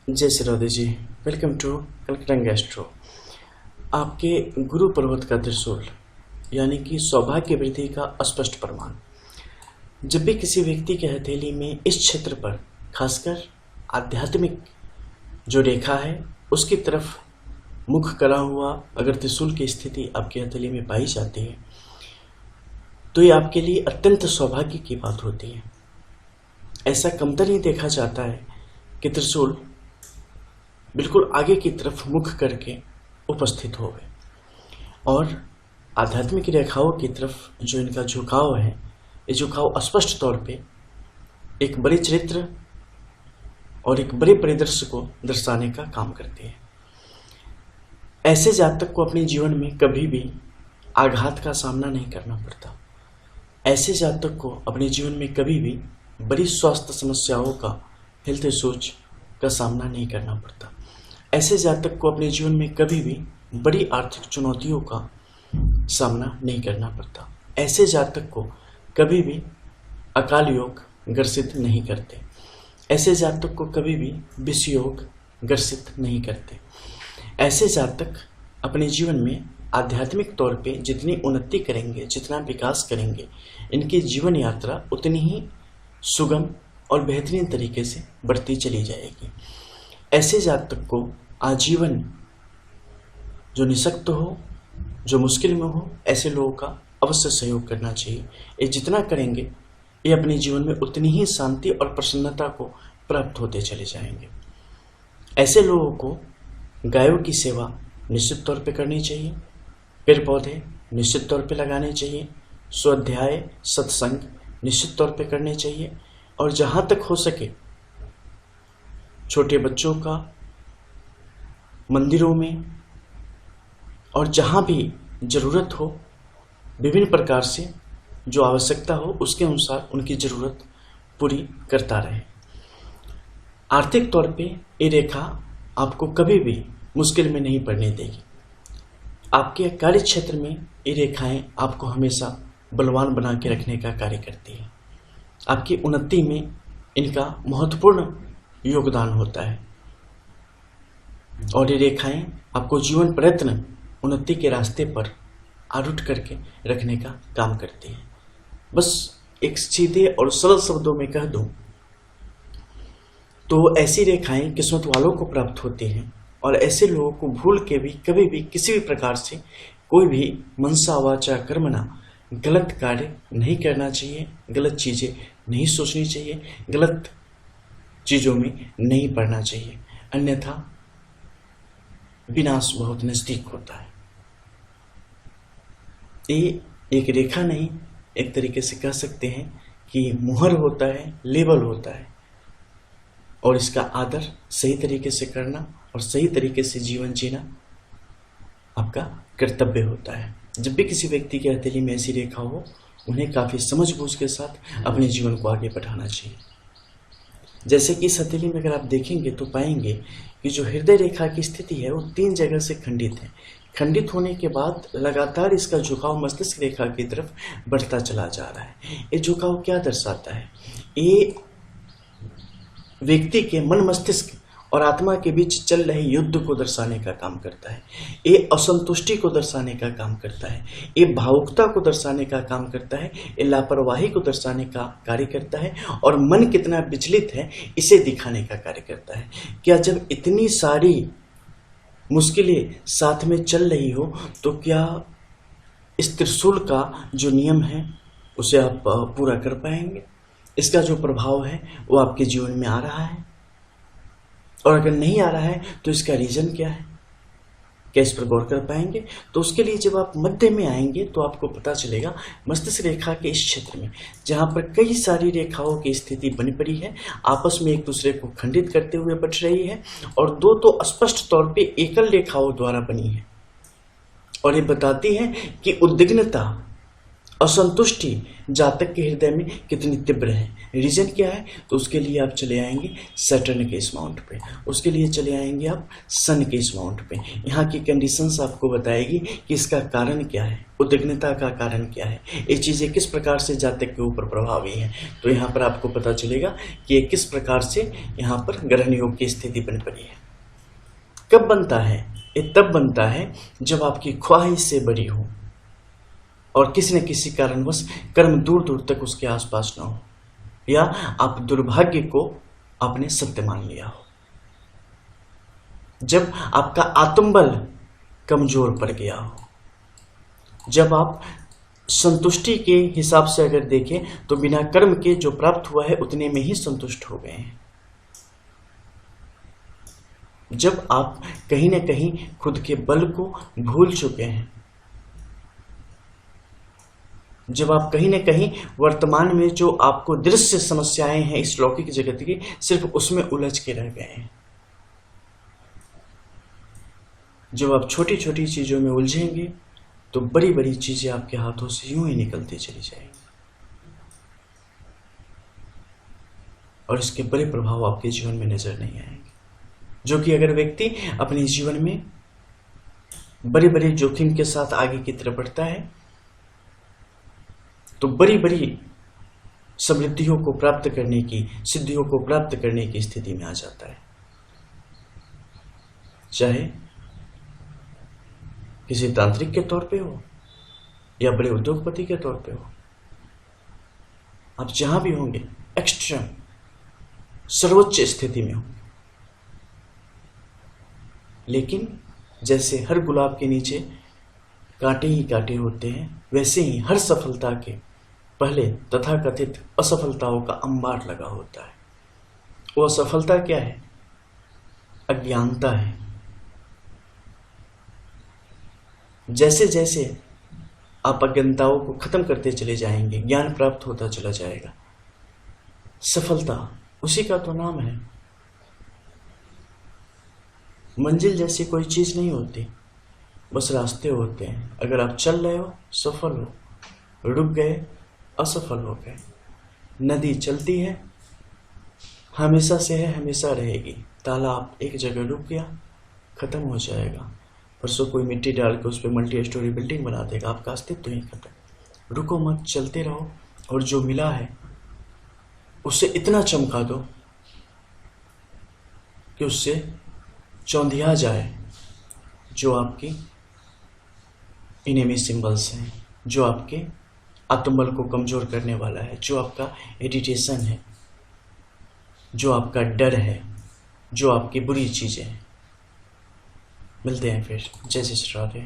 जय Shri Radhe ji. Welcome to कलकटंग astro. आपके गुरु पर्वत का त्रिशूल यानी कि सौभाग्य वृद्धि का स्पष्ट प्रमाण। जब भी किसी व्यक्ति के हथेली में इस क्षेत्र पर खासकर आध्यात्मिक जो रेखा है उसकी तरफ मुख करा हुआ अगर त्रिशूल की स्थिति आपके हथेली में पाई जाती है तो ये आपके लिए अत्यंत सौभाग्य की बात होती है। ऐसा कमतर ही देखा जाता है कि त्रिशूल बिल्कुल आगे की तरफ मुख करके उपस्थित हो गए और आध्यात्मिक रेखाओं की तरफ जो इनका झुकाव है, ये झुकाव स्पष्ट तौर पे एक बड़े चरित्र और एक बड़े परिदृश्य को दर्शाने का काम करते हैं। ऐसे जातक को अपने जीवन में कभी भी आघात का सामना नहीं करना पड़ता। ऐसे जातक को अपने जीवन में कभी भी बड़ी स्वास्थ्य समस्याओं का, हेल्थ इश्यूज का सामना नहीं करना पड़ता। ऐसे जातक को अपने जीवन में कभी भी बड़ी आर्थिक चुनौतियों का सामना नहीं करना पड़ता। ऐसे जातक को कभी भी अकाल योग ग्रसित नहीं करते। ऐसे जातक को कभी भी विष योग ग्रसित नहीं करते। ऐसे जातक अपने जीवन में आध्यात्मिक तौर पे जितनी उन्नति करेंगे, जितना विकास करेंगे, इनकी जीवन यात्रा उतनी ही सुगम और बेहतरीन तरीके से बढ़ती चली जाएगी। ऐसे जातक को आजीवन जो निःशक्त हो, जो मुश्किल में हो, ऐसे लोगों का अवश्य सहयोग करना चाहिए। ये जितना करेंगे ये अपने जीवन में उतनी ही शांति और प्रसन्नता को प्राप्त होते चले जाएंगे। ऐसे लोगों को गायों की सेवा निश्चित तौर पे करनी चाहिए, पेड़ पौधे निश्चित तौर पे लगाने चाहिए, स्वाध्याय सत्संग निश्चित तौर पे करने चाहिए और जहाँ तक हो सके छोटे बच्चों का मंदिरों में और जहाँ भी ज़रूरत हो विभिन्न प्रकार से जो आवश्यकता हो उसके अनुसार उनकी ज़रूरत पूरी करता रहे। आर्थिक तौर पे ये रेखा आपको कभी भी मुश्किल में नहीं पड़ने देगी। आपके कार्य क्षेत्र में ये रेखाएं आपको हमेशा बलवान बना के रखने का कार्य करती है। आपकी उन्नति में इनका महत्वपूर्ण योगदान होता है और ये रेखाएं आपको जीवन प्रयत्न उन्नति के रास्ते पर आरूढ़ करके रखने का काम करती हैं। बस एक सीधे और सरल शब्दों में कह दूं तो ऐसी रेखाएं किस्मत वालों को प्राप्त होती हैं और ऐसे लोगों को भूल के भी कभी भी किसी भी प्रकार से कोई भी मनसा वाचा कर्मणा गलत कार्य नहीं करना चाहिए, गलत चीज़ें नहीं सोचनी चाहिए, गलत चीज़ों में नहीं पड़ना चाहिए, अन्यथा विनाश बहुत नज़दीक होता है। ये एक रेखा नहीं, एक तरीके से कह सकते हैं कि मुहर होता है, लेबल होता है और इसका आदर सही तरीके से करना और सही तरीके से जीवन जीना आपका कर्तव्य होता है। जब भी किसी व्यक्ति के हथेली में ऐसी रेखा हो उन्हें काफ़ी समझबूझ के साथ अपने जीवन को आगे बढ़ाना चाहिए। जैसे कि इस हथेली में अगर आप देखेंगे तो पाएंगे कि जो हृदय रेखा की स्थिति है वो 3 जगह से खंडित है। खंडित होने के बाद लगातार इसका झुकाव मस्तिष्क रेखा की तरफ बढ़ता चला जा रहा है। ये झुकाव क्या दर्शाता है? ये व्यक्ति के मन मस्तिष्क और आत्मा के बीच चल रहे युद्ध को दर्शाने का काम करता है। ये असंतुष्टि को दर्शाने का काम करता है। ये भावुकता को दर्शाने का काम करता है। ये लापरवाही को दर्शाने का कार्य करता है और मन कितना विचलित है इसे दिखाने का कार्य करता है। क्या जब इतनी सारी मुश्किलें साथ में चल रही हो तो क्या इस त्रिशूल का जो नियम है उसे आप पूरा कर पाएंगे? इसका जो प्रभाव है वो आपके जीवन में आ रहा है? और अगर नहीं आ रहा है तो इसका रीज़न क्या है? क्या इस पर गौर कर पाएंगे? तो उसके लिए जब आप मध्य में आएंगे तो आपको पता चलेगा मस्तिष्क रेखा के इस क्षेत्र में जहाँ पर कई सारी रेखाओं की स्थिति बनी पड़ी है, आपस में एक दूसरे को खंडित करते हुए बढ़ रही है और 2 तो स्पष्ट तौर पे एकल रेखाओं द्वारा बनी है और ये बताती है कि उद्विग्नता असंतुष्टि जातक के हृदय में कितनी तीव्र है। रीजन क्या है? तो उसके लिए आप चले आएंगे सैटर्न के इस माउंट पे, उसके लिए चले आएंगे आप सन के इस माउंट पे। यहाँ की कंडीशंस आपको बताएगी कि इसका कारण क्या है, उद्विग्नता का कारण क्या है, ये चीज़ें किस प्रकार से जातक के ऊपर प्रभावी हैं। तो यहाँ पर आपको पता चलेगा कि ये किस प्रकार से यहाँ पर ग्रहण योग की स्थिति बन पड़ी है। कब बनता है? ये तब बनता है जब आपकी ख्वाहिश से बड़ी हो और किसी न किसी कारणवश कर्म दूर दूर तक उसके आसपास न हो, या आप दुर्भाग्य को आपने सत्य मान लिया हो, जब आपका आत्मबल कमजोर पड़ गया हो, जब आप संतुष्टि के हिसाब से अगर देखें तो बिना कर्म के जो प्राप्त हुआ है उतने में ही संतुष्ट हो गए हैं, जब आप कहीं न कहीं खुद के बल को भूल चुके हैं, जब आप कहीं न कहीं वर्तमान में जो आपको दृश्य समस्याएं हैं इस लौकिक जगत की, सिर्फ उसमें उलझ के रह गए हैं। जब आप छोटी छोटी चीजों में उलझेंगे तो बड़ी बड़ी चीजें आपके हाथों से यूं ही निकलती चली जाएंगी और इसके बड़े प्रभाव आपके जीवन में नजर नहीं आएंगे। जो कि अगर व्यक्ति अपने जीवन में बड़े बड़े जोखिम के साथ आगे की तरफ बढ़ता है तो बड़ी बड़ी समृद्धियों को प्राप्त करने की, सिद्धियों को प्राप्त करने की स्थिति में आ जाता है। चाहे किसी तांत्रिक के तौर पे हो या बड़े उद्योगपति के तौर पे हो, आप जहां भी होंगे एक्सट्रीम सर्वोच्च स्थिति में होंगे। लेकिन जैसे हर गुलाब के नीचे कांटे ही कांटे होते हैं, वैसे ही हर सफलता के पहले तथाकथित असफलताओं का अंबार लगा होता है। वो असफलता क्या है? अज्ञानता है। जैसे जैसे आप अज्ञानताओं को खत्म करते चले जाएंगे, ज्ञान प्राप्त होता चला जाएगा। सफलता उसी का तो नाम है। मंजिल जैसी कोई चीज नहीं होती, बस रास्ते होते हैं। अगर आप चल रहे हो सफल हो, रुक गए असफल हो गए। नदी चलती है, हमेशा से है, हमेशा रहेगी। तालाब एक जगह रुक गया, खत्म हो जाएगा। परसों कोई मिट्टी डाल के उस पर मल्टी स्टोरी बिल्डिंग बना देगा, आपका अस्तित्व ही खत्म। रुको मत, चलते रहो और जो मिला है उससे इतना चमका दो कि उससे चौंधिया जाए जो आपकी इनेमी सिंबल्स हैं, जो आपके आत्मबल को कमजोर करने वाला है, जो आपका इरिटेशन है, जो आपका डर है, जो आपकी बुरी चीजें हैं। मिलते हैं फिर। जय श्री राधे।